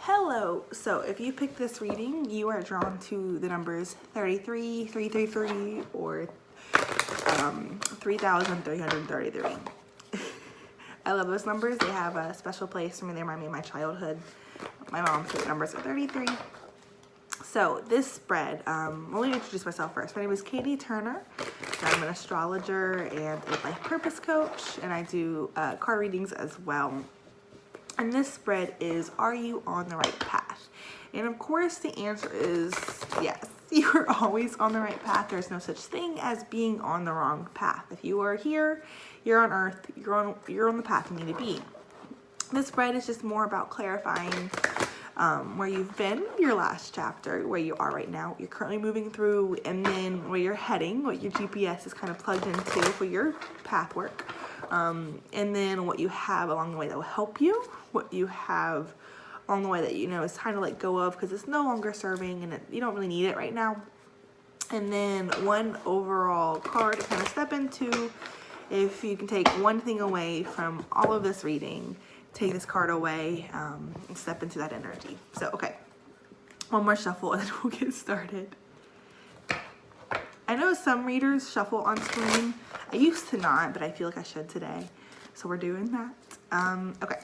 Hello. So if you pick this reading, you are drawn to the numbers 33, 333, or 3,333. I love those numbers. They have a special place for me. They remind me of my childhood. My mom's favorite numbers are 33. So this spread, let me introduce myself first. My name is Katie Turner. I'm an astrologer and a life purpose coach, and I do card readings as well. And this spread is, are you on the right path? And of course the answer is yes. You are always on the right path. There's no such thing as being on the wrong path. If you are here, you're on earth, you're on the path you need to be. This spread is just more about clarifying where you've been, your last chapter, where you are right now, what you're currently moving through, and then where you're heading, what your GPS is kind of plugged into for your path work. And then what you have along the way that will help you, what you have along the way that is time to let go of because it's no longer serving and you don't really need it right now. And then one overall card to kind of step into. If you can take one thing away from all of this reading, take this card away and step into that energy. So, okay, one more shuffle and then we'll get started. I know some readers shuffle on screen. I used to not, but I feel like I should today. So we're doing that. Okay.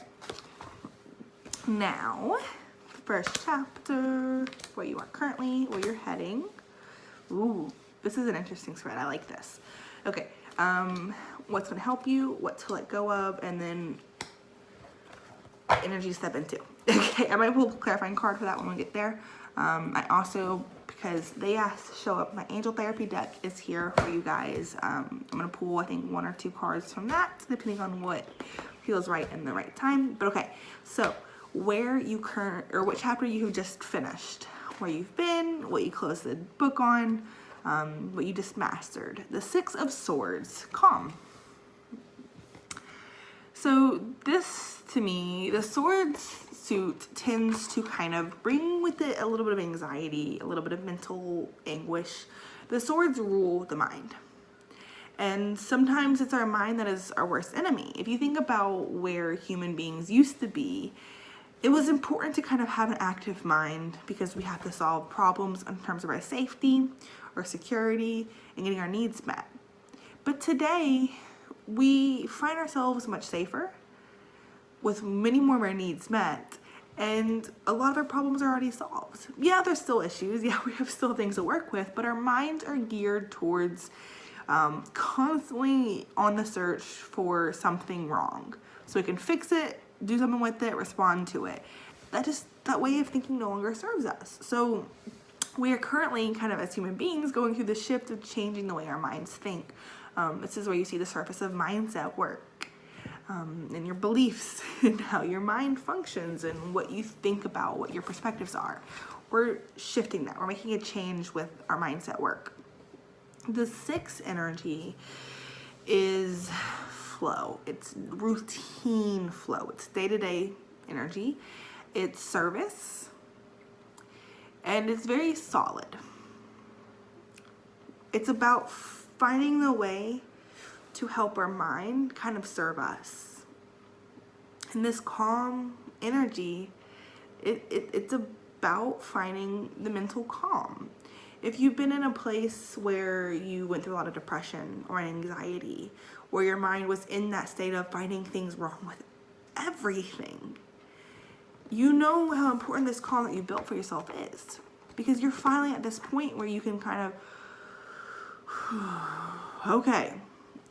Now, first chapter, where you are currently, where you're heading. Ooh, this is an interesting spread. I like this. Okay. What's going to help you, what to let go of, and then energy to step into. Okay, I might pull a clarifying card for that when we get there. I also, because they asked to show up, my angel therapy deck is here for you guys. I'm going to pull, I think, 1 or 2 cards from that, depending on what feels right in the right time. But okay, so where you what chapter you have just finished, where you've been, what you closed the book on, what you just mastered. The 6 of Swords, calm. So this, to me, the Swords suit tends to kind of bring with it a little bit of anxiety, a little bit of mental anguish. The Swords rule the mind. And sometimes it's our mind that is our worst enemy. If you think about where human beings used to be, it was important to kind of have an active mind because we have to solve problems in terms of our safety or security and getting our needs met. But today, we find ourselves much safer with many more of our needs met, and a lot of our problems are already solved. Yeah, there's still issues. Yeah, we have still things to work with, but our minds are geared towards constantly on the search for something wrong. So we can fix it, do something with it, respond to it. That way of thinking no longer serves us. So we are currently kind of as human beings going through the shift of changing the way our minds think. This is where you see the surface of mindset work, and your beliefs and how your mind functions and what you think about, what your perspectives are. We're shifting that. We're making a change with our mindset work. The 6 energy is flow. It's routine flow. It's day-to-day energy. It's service. And it's very solid. It's about finding the way to help our mind kind of serve us. And this calm energy, it's about finding the mental calm. If you've been in a place where you went through a lot of depression or anxiety, where your mind was in that state of finding things wrong with everything, you know how important this calm that you built for yourself is. Because you're finally at this point where you can kind of, okay,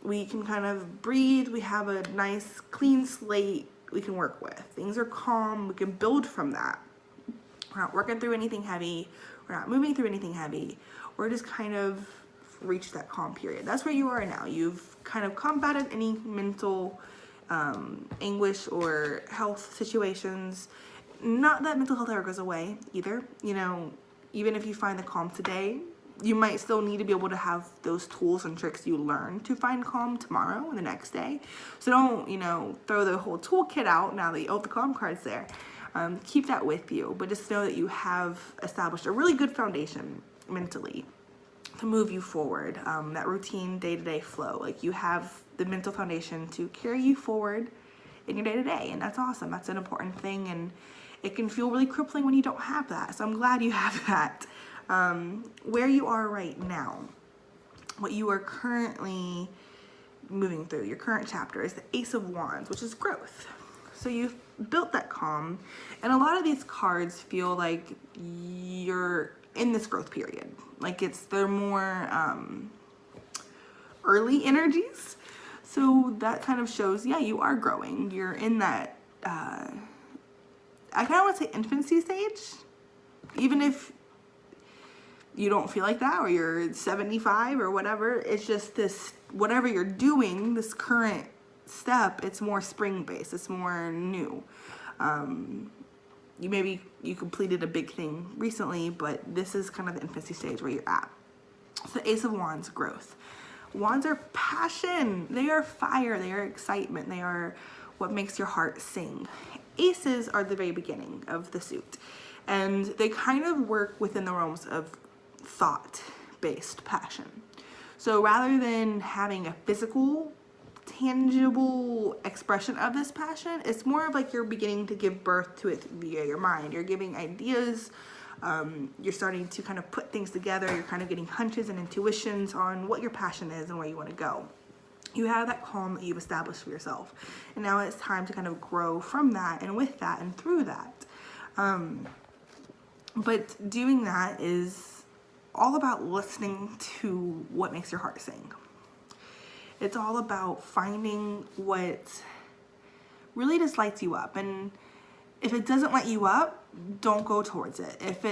we can kind of breathe. We have a nice clean slate we can work with. Things are calm. We can build from that. We're not working through anything heavy. We're not moving through anything heavy. We're just kind of reached that calm period. That's where you are now. You've kind of combated any mental anguish or health situations. Not that mental health ever goes away either. Even if you find the calm today, you might still need to be able to have those tools and tricks you learn to find calm tomorrow and the next day. So don't, throw the whole toolkit out now that the calm card's there. Keep that with you, but just know that you have established a really good foundation mentally to move you forward. That routine day-to-day flow, like you have the mental foundation to carry you forward in your day-to-day, and that's awesome. That's an important thing, and It can feel really crippling when you don't have that. So I'm glad you have that. Where you are right now, what you are currently moving through, your current chapter, is the Ace of Wands, which is growth. So you've built that calm, and a lot of these cards feel like you're in this growth period. Like they're more early energies. So that kind of shows, yeah, you are growing. You're in that, I kind of want to say infancy stage, even if you don't feel like that, or you're 75 or whatever. It's just this, whatever you're doing, this current step, it's more spring based, it's more new. You completed a big thing recently, but this is kind of the infancy stage where you're at. So Ace of Wands, growth. Wands are passion, they are fire, they are excitement, they are what makes your heart sing. Aces are the very beginning of the suit, and they kind of work within the realms of thought-based passion. So rather than having a physical, tangible expression of this passion, it's more of like you're beginning to give birth to it via your mind. You're giving ideas, you're starting to kind of put things together, you're kind of getting hunches and intuitions on what your passion is and where you want to go. You have that calm that you've established for yourself, and now it's time to kind of grow from that and with that and through that. But doing that is all about listening to what makes your heart sing. It's all about finding what really just lights you up. And if it doesn't light you up, don't go towards it. If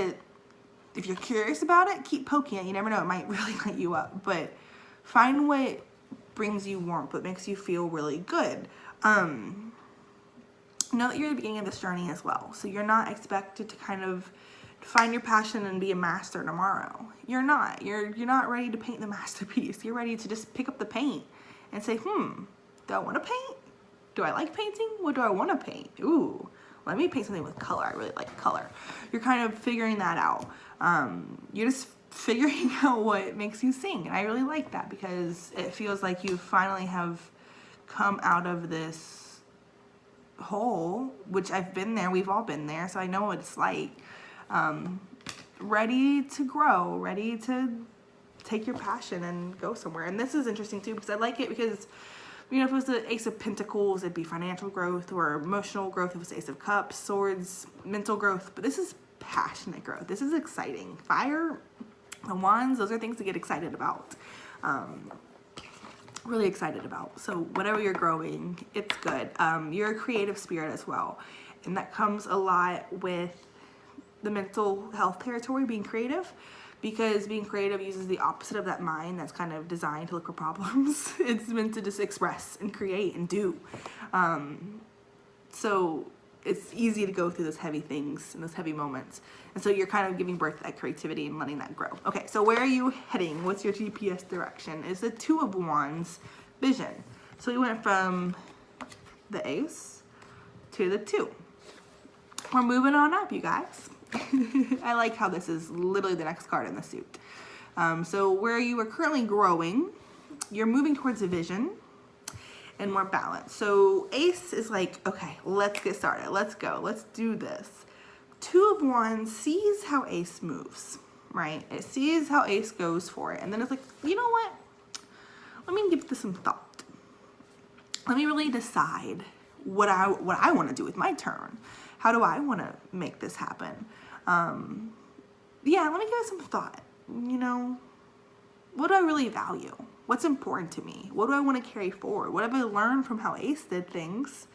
you're curious about it, keep poking it. You never know, it might really light you up. But find what brings you warmth, what makes you feel really good. Know that you're at the beginning of this journey as well. So you're not expected to kind of find your passion and be a master tomorrow. You're not. You're not ready to paint the masterpiece. You're ready to just pick up the paint and say, do I want to paint? Do I like painting? What do I want to paint? Ooh, let me paint something with color. I really like color. You're kind of figuring that out. You're just figuring out what makes you sing. And I really like that, because it feels like you finally have come out of this hole, which I've been there. We've all been there. So I know what it's like. Ready to grow, ready to take your passion and go somewhere. And this is interesting too, because I like it because, if it was the Ace of Pentacles, it'd be financial growth, or emotional growth if it was the Ace of Cups, Swords, mental growth. But this is passionate growth. This is exciting. Fire, the Wands, those are things to get excited about. Really excited about. So whatever you're growing, it's good. You're a creative spirit as well. And that comes a lot with the mental health territory, being creative, because being creative uses the opposite of that mind that's kind of designed to look for problems. It's meant to just express and create and do. So it's easy to go through those heavy things and those heavy moments. And so you're kind of giving birth to that creativity and letting that grow. Okay, so where are you heading? What's your GPS direction? It's the Two of Wands, vision. So we went from the Ace to the Two. We're moving on up, you guys. I like how this is literally the next card in the suit. So where you are currently growing, you're moving towards a vision and more balance. So Ace is like, okay, let's get started. Let's go. Let's do this. Two of Wands sees how Ace moves, right? It sees how Ace goes for it. And then it's like, you know what? Let me give this some thought. Let me really decide what I want to do with my turn. How do I want to make this happen? Yeah, let me give it some thought. What do I really value? What's important to me? What do I want to carry forward? What have I learned from how Ace did things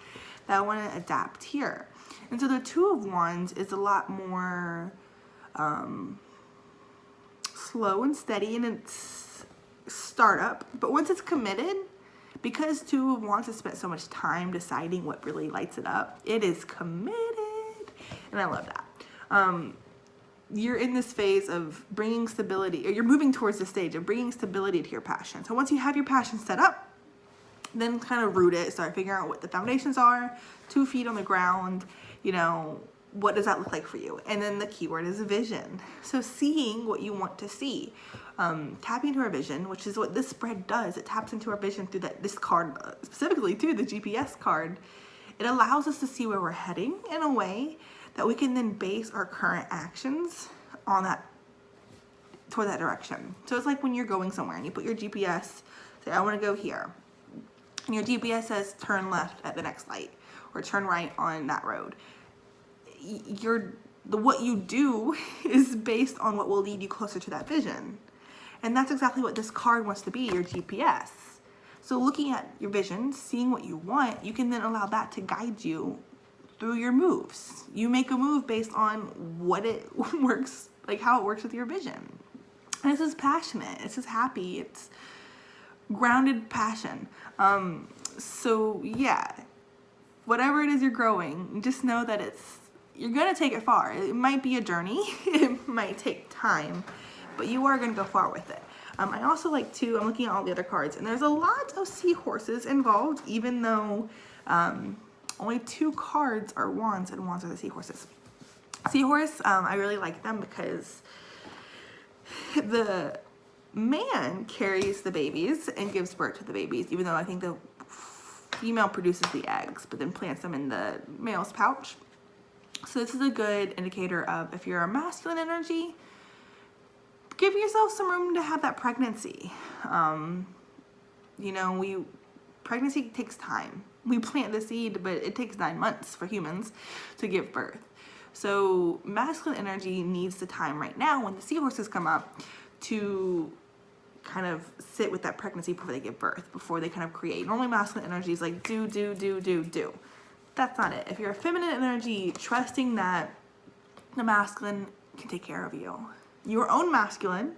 that I want to adapt here? And so the Two of Wands is a lot more slow and steady in its startup. But once it's committed, because Two of Wands has spent so much time deciding what really lights it up, it is committed. And I love that. You're in this phase of bringing stability, or you're moving towards the stage of bringing stability to your passion. So once you have your passion set up, then kind of root it, start figuring out what the foundations are, 2 feet on the ground, what does that look like for you? And then the keyword is vision. So seeing what you want to see, tapping into our vision, which is what this spread does. It taps into our vision through this card, specifically too, the GPS card. It allows us to see where we're heading in a way that we can then base our current actions on that, toward that direction. So it's like when you're going somewhere and you put your GPS, say I want to go here, and your GPS says turn left at the next light or turn right on that road. What you do is based on what will lead you closer to that vision. And that's exactly what this card wants to be, your GPS. So looking at your vision, seeing what you want, you can then allow that to guide you through your moves. You make a move based on what it works, like how it works with your vision. And this is passionate, this is happy, it's grounded passion. So yeah, whatever it is you're growing, just know that you're gonna take it far. It might be a journey, it might take time, but you are gonna go far with it. I also like to, I'm looking at all the other cards, and there's a lot of seahorses involved, even though only 2 cards are wands, and wands are the seahorses. Seahorse, I really like them because the man carries the babies and gives birth to the babies, even though I think the female produces the eggs, but then plants them in the male's pouch. So this is a good indicator of if you're a masculine energy, give yourself some room to have that pregnancy. You know, pregnancy takes time. We plant the seed, but it takes 9 months for humans to give birth. So masculine energy needs the time right now when the seahorses come up to kind of sit with that pregnancy before they give birth, before they kind of create. Normally masculine energy is like do. That's not it. If you're a feminine energy, trusting that the masculine can take care of you. Your own masculine,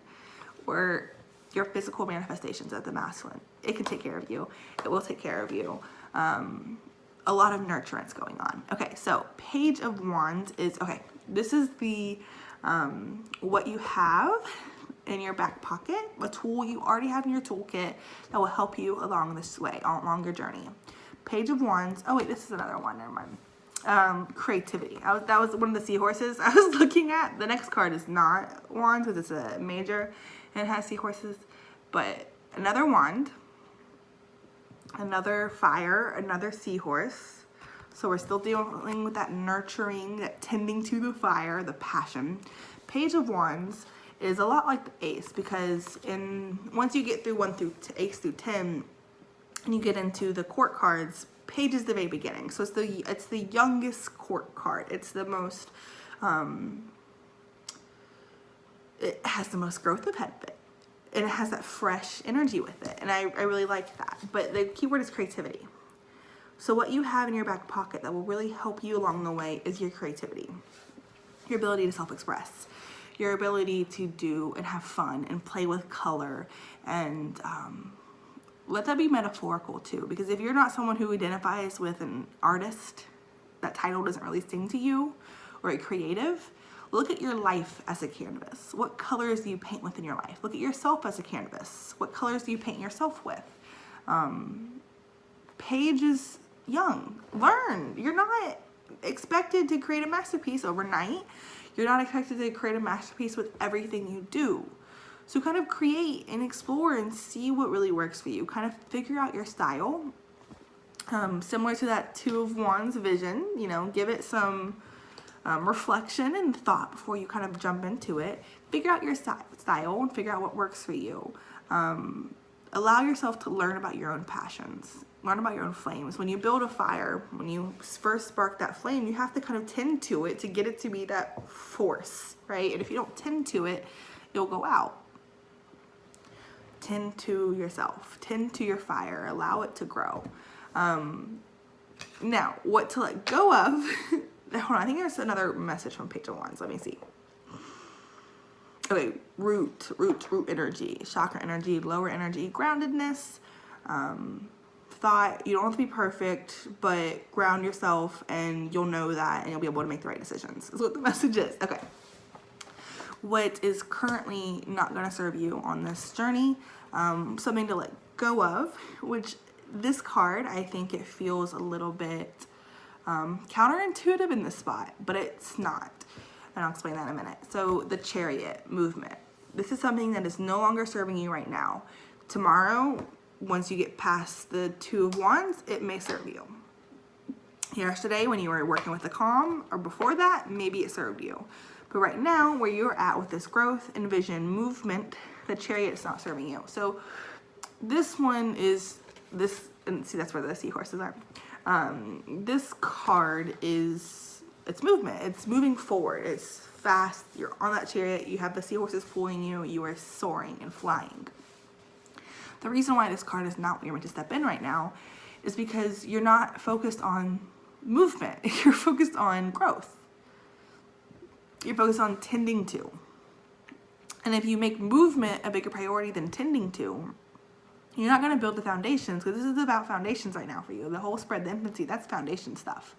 or your physical manifestations of the masculine, it can take care of you. It will take care of you. A lot of nurturance going on. Okay, so Page of Wands is, okay, this is the, what you have in your back pocket, a tool you already have in your toolkit that will help you along this way, along your journey. Page of Wands, oh wait, this is another one, never mind. Creativity, that was one of the seahorses I was looking at. The next card is not wands because it's a major and it has seahorses, but another wand, another fire, another seahorse. So we're still dealing with that nurturing, that tending to the fire, the passion. Page of Wands is a lot like the Ace, because once you get through 1 through Ace through 10, and you get into the court cards, Page is the very beginning. So it's the youngest court card. It's the most, it has the most growth ahead of it. And it has that fresh energy with it. And I really like that. But the key word is creativity. So what you have in your back pocket that will really help you along the way is your creativity. Your ability to self-express. Your ability to do and have fun and play with color. And let that be metaphorical too. Because if you're not someone who identifies with an artist, that title doesn't really sing to you, or a creative, look at your life as a canvas. What colors do you paint with in your life? Look at yourself as a canvas. What colors do you paint yourself with? Page is young. Learn. You're not expected to create a masterpiece overnight. You're not expected to create a masterpiece with everything you do. So kind of create and explore and see what really works for you. Kind of figure out your style. Similar to that 2 of Wands vision, you know, give it some reflection and thought before you kind of jump into it. Figure out your style and figure out what works for you. Allow yourself to learn about your own passions. Learn about your own flames. When you build a fire, when you first spark that flame, you have to kind of tend to it to get it to be that force, right? And if you don't tend to it, you'll go out. Tend to yourself. Tend to your fire. Allow it to grow. Now, what to let go of. Hold on, I think there's another message from Page of Wands. Let me see. Okay, root energy, chakra energy, lower energy, groundedness, thought. You don't have to be perfect, but ground yourself and you'll know that and you'll be able to make the right decisions. That's what the message is. Okay. What is currently not going to serve you on this journey, something to let go of, which this card, I think it feels a little bit counterintuitive in this spot, but it's not. And I'll explain that in a minute. So the Chariot movement. This is something that is no longer serving you right now. Tomorrow, once you get past the 2 of Wands, it may serve you. Yesterday when you were working with the calm, or before that, maybe it served you. But right now, where you're at with this growth and vision movement, the Chariot's not serving you. So this one is this, and see, that's where the seahorses are. This card is, it's movement. It's moving forward. It's fast. You're on that Chariot. You have the seahorses pulling you. You are soaring and flying. The reason why this card is not what you're meant to step in right now is because you're not focused on movement. You're focused on growth. You're focused on tending to. And if you make movement a bigger priority than tending to, you're not going to build the foundations, because this is about foundations right now for you. The whole spread the infancy, that's foundation stuff.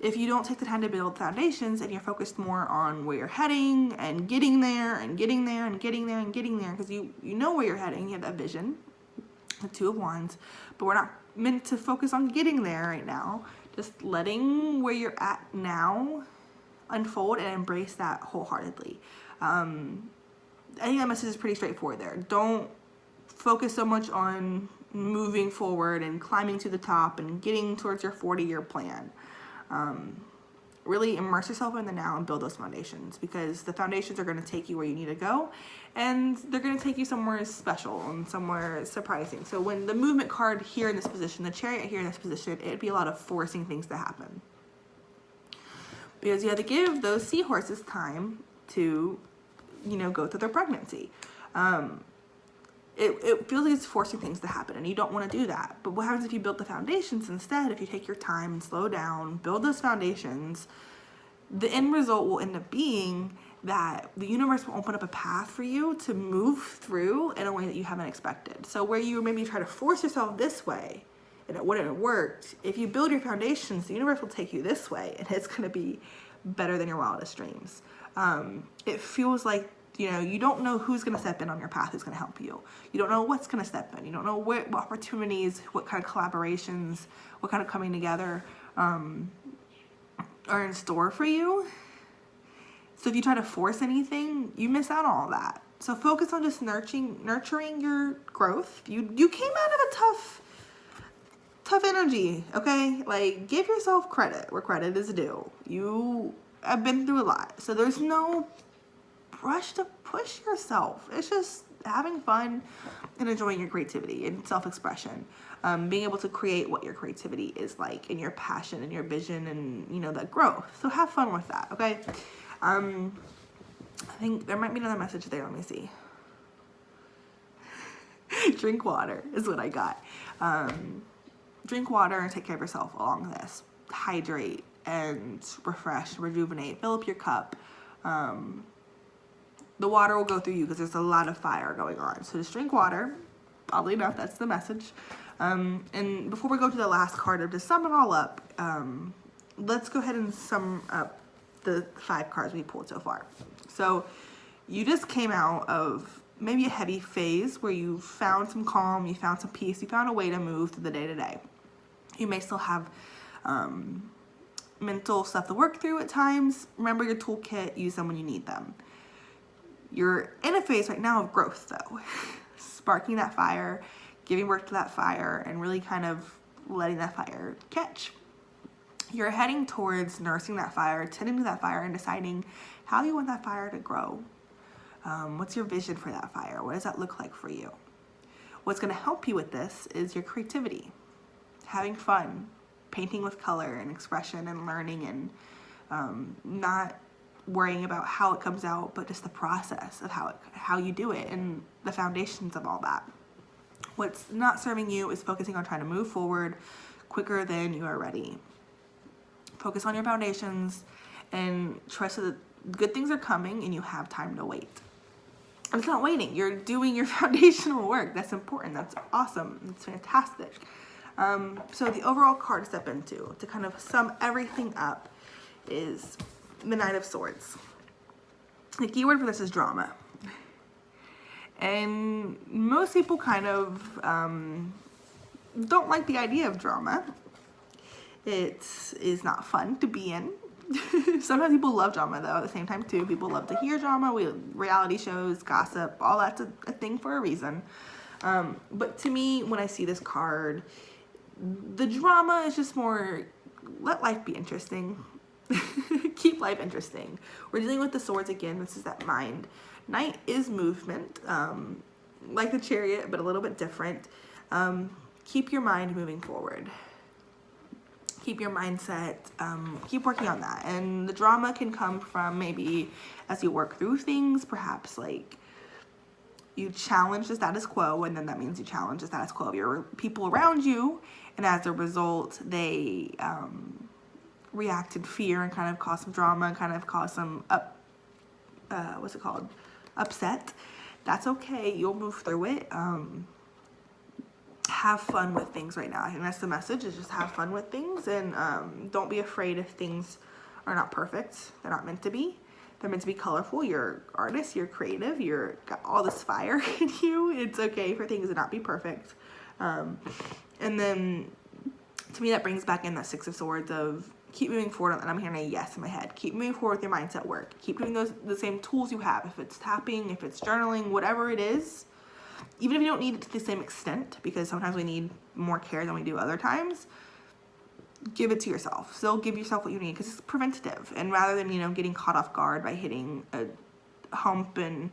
If you don't take the time to build foundations and you're focused more on where you're heading and getting there and getting there and getting there and getting there, because you know where you're heading, you have that vision, the Two of Wands, but we're not meant to focus on getting there right now. Just letting where you're at now unfold and embrace that wholeheartedly. I think that message is pretty straightforward there. Don't focus so much on moving forward and climbing to the top and getting towards your 40-year plan. Really immerse yourself in the now and build those foundations, because the foundations are going to take you where you need to go, and they're going to take you somewhere special and somewhere surprising. So when the movement card here in this position, the Chariot here in this position, it'd be a lot of forcing things to happen, because you have to give those seahorses time to, you know, go through their pregnancy. It feels like it's forcing things to happen, and you don't want to do that. But what happens if you build the foundations instead? If you take your time and slow down, build those foundations, the end result will end up being that the universe will open up a path for you to move through in a way that you haven't expected. So where you maybe try to force yourself this way and it wouldn't have worked, if you build your foundations, the universe will take you this way, and it's going to be better than your wildest dreams. It feels like, you know, you don't know who's going to step in on your path, who's going to help you. You don't know what's going to step in. You don't know what opportunities, what kind of collaborations, what kind of coming together are in store for you. So if you try to force anything, you miss out on all that. So focus on just nurturing your growth. You came out of a tough energy, okay? Like, give yourself credit where credit is due. You have been through a lot. So there's no rush to push yourself. It's just having fun and enjoying your creativity and self-expression. Being able to create what your creativity is like, and your passion and your vision, and, you know, that growth. So have fun with that, okay? I think there might be another message there. Let me see. Drink water is what I got. Drink water and take care of yourself along this. Hydrate and refresh, rejuvenate, fill up your cup. The water will go through you because there's a lot of fire going on. So just drink water. Oddly enough, that's the message. And before we go to the last card, to sum it all up, let's go ahead and sum up the 5 cards we pulled so far. So you just came out of maybe a heavy phase where you found some calm, you found some peace, you found a way to move through the day-to-day. You may still have mental stuff to work through at times. Remember your toolkit, use them when you need them. You're in a phase right now of growth, though. Sparking that fire, giving work to that fire, and really kind of letting that fire catch. You're heading towards nursing that fire, tending to that fire, and deciding how you want that fire to grow. What's your vision for that fire? What does that look like for you? What's going to help you with this is your creativity. Having fun, painting with color and expression and learning, and not worrying about how it comes out, but just the process of how you do it and the foundations of all that. What's not serving you is focusing on trying to move forward quicker than you are ready. Focus on your foundations and trust that good things are coming, and you have time to wait. And it's not waiting. You're doing your foundational work. That's important. That's awesome. It's fantastic. So the overall card to step into, to kind of sum everything up, is the Knight of Swords. The keyword for this is drama. And most people kind of don't like the idea of drama. It is not fun to be in. Sometimes people love drama, though, at the same time, too. People love to hear drama. Reality shows, gossip, all that's a thing for a reason. But to me, when I see this card, the drama is just more let life be interesting. Keep life interesting. We're dealing with the swords again. This is that mind. Knight is movement, like the Chariot, but a little bit different. Keep your mind moving forward. Keep your mindset, keep working on that. And the drama can come from maybe as you work through things, perhaps like you challenge the status quo, and then that means you challenge the status quo of your people around you, and as a result, they react in fear and kind of cause some drama and kind of cause some upset. That's okay. You'll move through it. Have fun with things right now. I think that's the message, is just have fun with things, and don't be afraid if things are not perfect. They're not meant to be. They're meant to be colorful. You're artist, you're creative, you're got all this fire in you. It's okay for things to not be perfect. And then to me that brings back in that Six of Swords of keep moving forward, and I'm hearing a yes in my head. Keep moving forward with your mindset work. Keep doing the same tools you have. If it's tapping, if it's journaling, whatever it is, even if you don't need it to the same extent, because sometimes we need more care than we do other times, give it to yourself. Still give yourself what you need, because it's preventative. And rather than, getting caught off guard by hitting a hump and,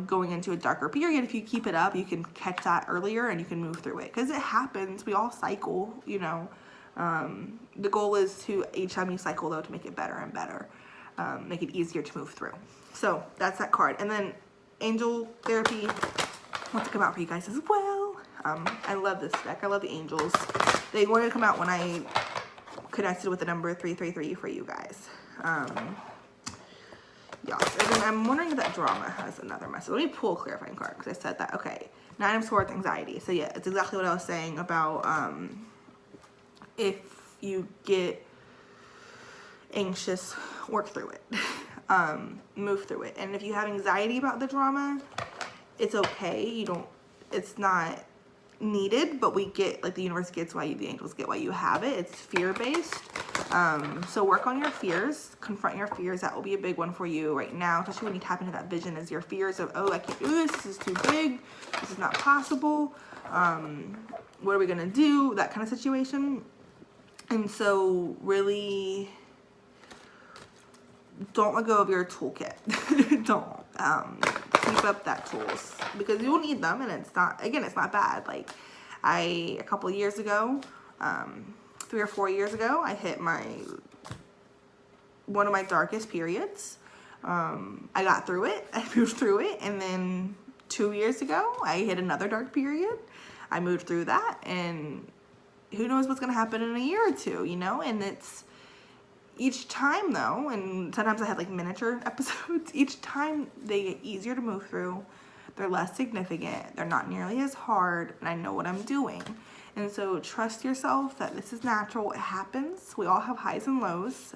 going into a darker period, if you keep it up, you can catch that earlier and you can move through it. Because it happens. We all cycle, The goal is to, each time you cycle, though, to make it better and better. Make it easier to move through. So that's that card. And then Angel Therapy wants to come out for you guys as well. I love this deck. I love the angels. They wanted to come out when I connected with the number 333 for you guys. Yeah. And then I'm wondering if that drama has another message. Let me pull a clarifying card, because I said that. Okay. Nine of Swords, anxiety. So yeah, it's exactly what I was saying about if you get anxious, work through it. Move through it. And if you have anxiety about the drama, it's okay. It's not needed, but we get, like the universe gets why you, the angels get why you have it. It's fear-based. So work on your fears, confront your fears. That will be a big one for you right now, especially when you tap into that vision, is your fears of, oh, I can't do this. This is too big. This is not possible. What are we going to do? That kind of situation. And so really don't let go of your toolkit. Don't. Keep up that tools, because you'll need them, and it's not bad. Like a couple of years ago, 3 or 4 years ago, I hit one of my darkest periods. I got through it. I moved through it. And then 2 years ago, I hit another dark period. I moved through that, and who knows what's going to happen in a year or two, and it's each time though, and sometimes I have like miniature episodes, each time they get easier to move through. They're less significant. They're not nearly as hard, and I know what I'm doing. And so trust yourself that this is natural. It happens. We all have highs and lows.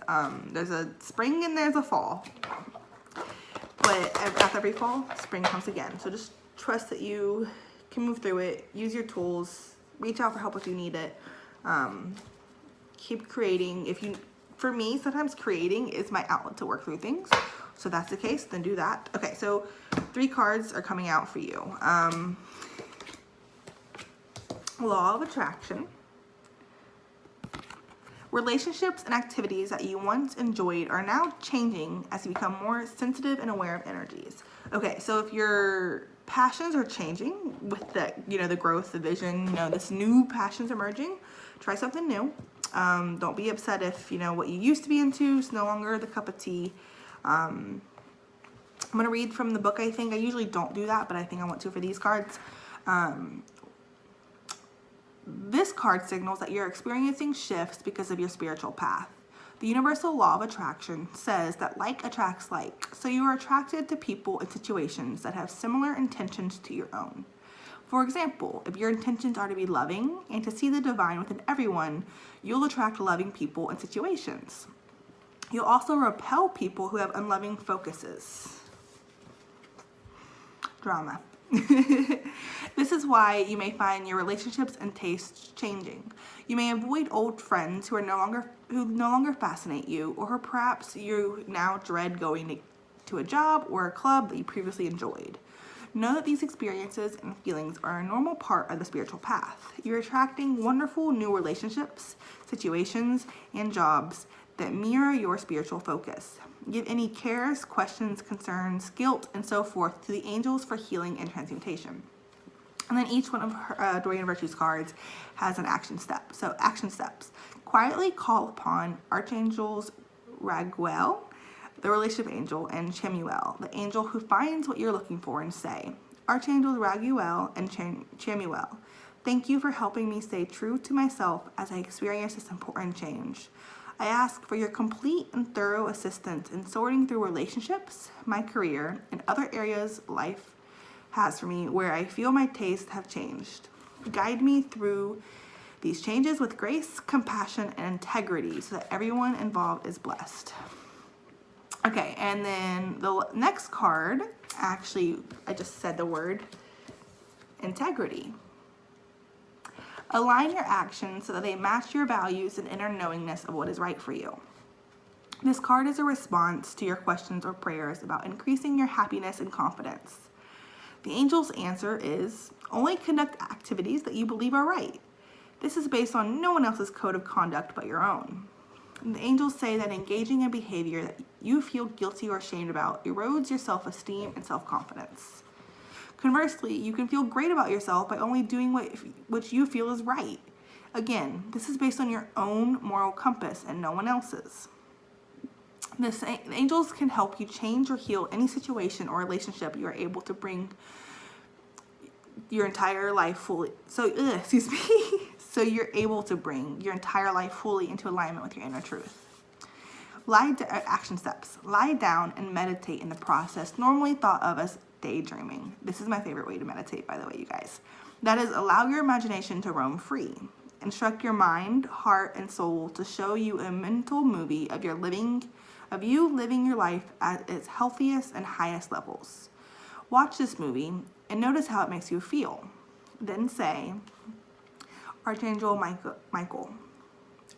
There's a spring and there's a fall. But after every fall, spring comes again. So just trust that you can move through it. Use your tools. Reach out for help if you need it. Keep creating. For me, sometimes creating is my outlet to work through things. So if that's the case, then do that. Okay, so 3 cards are coming out for you. Law of attraction. Relationships and activities that you once enjoyed are now changing as you become more sensitive and aware of energies. Okay, so if your passions are changing with the growth, the vision, this new passion's emerging, try something new. Don't be upset if, what you used to be into is no longer the cup of tea. I'm going to read from the book, I think. I usually don't do that, but I think I want to for these cards. This card signals that you're experiencing shifts because of your spiritual path. The universal law of attraction says that like attracts like, so you are attracted to people and situations that have similar intentions to your own. For example, if your intentions are to be loving and to see the divine within everyone, you'll attract loving people and situations. You'll also repel people who have unloving focuses. Drama. This is why you may find your relationships and tastes changing. You may avoid old friends who no longer fascinate you, or perhaps you now dread going to a job or a club that you previously enjoyed. Know that these experiences and feelings are a normal part of the spiritual path. You're attracting wonderful new relationships, situations, and jobs that mirror your spiritual focus. Give any cares, questions, concerns, guilt, and so forth to the angels for healing and transmutation. And then each one of her Dorian Virtues cards has an action step. So action steps. Quietly call upon Archangels Raguel, the relationship angel, and Chamuel, the angel who finds what you're looking for, and say, Archangels Raguel and Chamuel, thank you for helping me stay true to myself as I experience this important change. I ask for your complete and thorough assistance in sorting through relationships, my career, and other areas life has for me where I feel my tastes have changed. Guide me through these changes with grace, compassion, and integrity so that everyone involved is blessed. Okay, and then the next card, actually, I just said the word integrity. Align your actions so that they match your values and inner knowingness of what is right for you. This card is a response to your questions or prayers about increasing your happiness and confidence. The angel's answer is, only conduct activities that you believe are right. This is based on no one else's code of conduct but your own. And the angels say that engaging in behavior that you feel guilty or ashamed about erodes your self-esteem and self-confidence. Conversely, you can feel great about yourself by only doing what you feel is right. Again, this is based on your own moral compass and no one else's. The angels can help you change or heal any situation or relationship you are able to bring your entire life fully. So you're able to bring your entire life fully into alignment with your inner truth. Action steps. Lie down and meditate in the process normally thought of as daydreaming. This is my favorite way to meditate, by the way, you guys. That is, allow your imagination to roam free. Instruct your mind, heart, and soul to show you a mental movie of you living your life at its healthiest and highest levels. Watch this movie and notice how it makes you feel. Then say, Archangel Michael,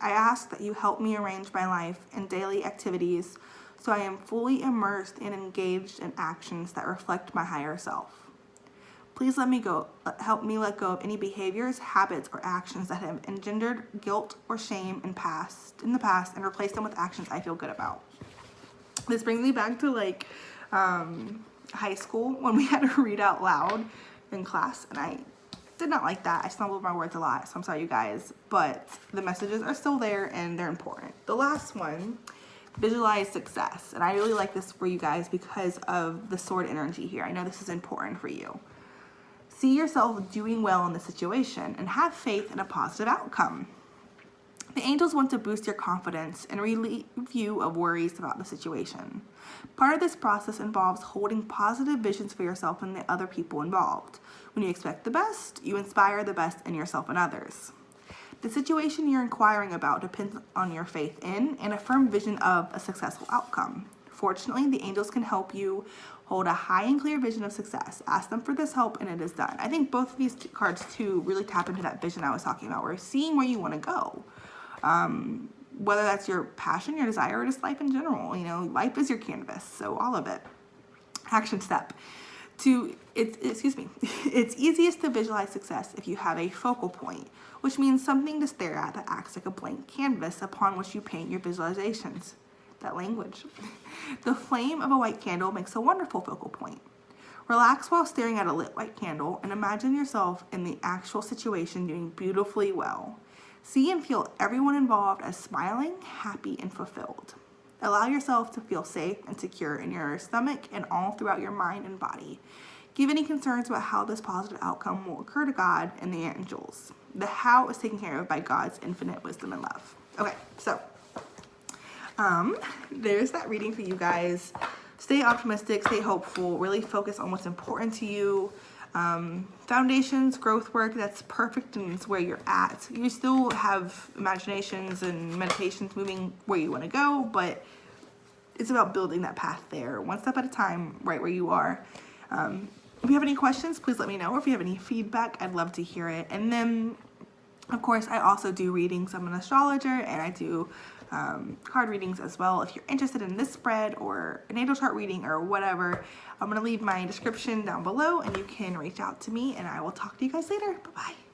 I ask that you help me arrange my life and daily activities so I am fully immersed and engaged in actions that reflect my higher self. Please help me let go of any behaviors, habits, or actions that have engendered guilt or shame in the past and replace them with actions I feel good about. This brings me back to high school when we had to read out loud in class, and I did not like that. I stumbled over my words a lot, so I'm sorry, you guys, but the messages are still there and they're important. The last one, visualize success, and I really like this for you guys because of the sword energy here. I know this is important for you. See yourself doing well in the situation and have faith in a positive outcome. The angels want to boost your confidence and relieve you of worries about the situation. Part of this process involves holding positive visions for yourself and the other people involved. When you expect the best, you inspire the best in yourself and others. The situation you're inquiring about depends on your faith in and a firm vision of a successful outcome. Fortunately, the angels can help you hold a high and clear vision of success. Ask them for this help and it is done. I think both of these cards too really tap into that vision I was talking about. We're seeing where you want to go. Whether that's your passion, your desire, or just life in general. Life is your canvas, so all of it. Action step. It's easiest to visualize success if you have a focal point, which means something to stare at that acts like a blank canvas upon which you paint your visualizations. That language. The flame of a white candle makes a wonderful focal point. Relax while staring at a lit white candle and imagine yourself in the actual situation doing beautifully well. See and feel everyone involved as smiling, happy, and fulfilled. Allow yourself to feel safe and secure in your stomach and all throughout your mind and body. Give any concerns about how this positive outcome will occur to God and the angels. The how is taken care of by God's infinite wisdom and love. Okay, so there's that reading for you guys. Stay optimistic, stay hopeful, really focus on what's important to you. Foundations, growth work, that's perfect and it's where you're at. You still have imaginations and meditations moving where you want to go, but it's about building that path there, one step at a time, right where you are. If you have any questions, please let me know. Or if you have any feedback, I'd love to hear it. And then Of course, I also do readings. I'm an astrologer, and I do card readings as well. If you're interested in this spread or a natal chart reading or whatever, I'm going to leave my description down below, and you can reach out to me, and I will talk to you guys later. Bye-bye.